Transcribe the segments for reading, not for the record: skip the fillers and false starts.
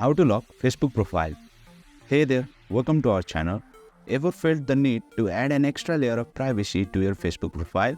How to lock Facebook profile. Hey there, welcome to our channel. Ever felt the need to add an extra layer of privacy to your Facebook profile?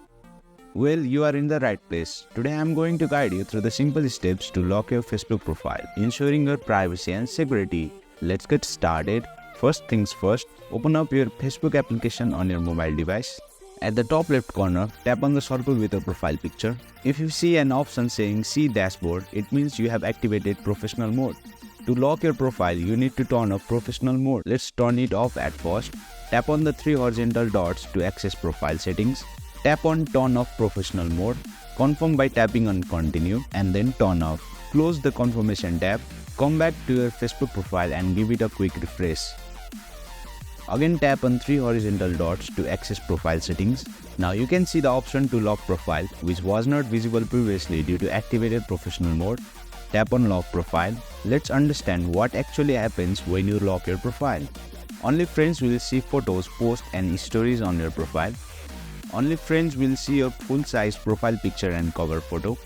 Well, you are in the right place. Today I am going to guide you through the simple steps to lock your Facebook profile, ensuring your privacy and security. Let's get started. First things first, open up your Facebook application on your mobile device. At the top left corner, tap on the circle with your profile picture. If you see an option saying See Dashboard, it means you have activated professional mode. To lock your profile, you need to turn off professional mode. Let's turn it off at first. Tap on the three horizontal dots to access profile settings. Tap on Turn off professional mode. Confirm by tapping on Continue and then turn off. Close the confirmation tab. Come back to your Facebook profile and give it a quick refresh. Again tap on three horizontal dots to access profile settings. Now you can see the option to lock profile, which was not visible previously due to activated professional mode. Tap on lock profile. Let's understand what actually happens when you lock your profile. Only friends will see photos, posts and stories on your profile. Only friends will see your full-size profile picture and cover photo.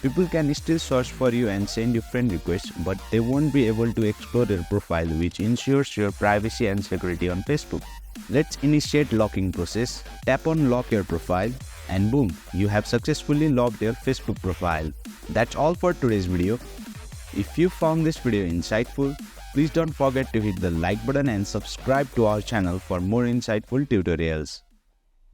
People can still search for you and send you friend requests, but they won't be able to explore your profile, which ensures your privacy and security on Facebook. Let's initiate locking process. Tap on lock your profile and boom, you have successfully locked your Facebook profile. That's all for today's video. If you found this video insightful, please don't forget to hit the like button and subscribe to our channel for more insightful tutorials.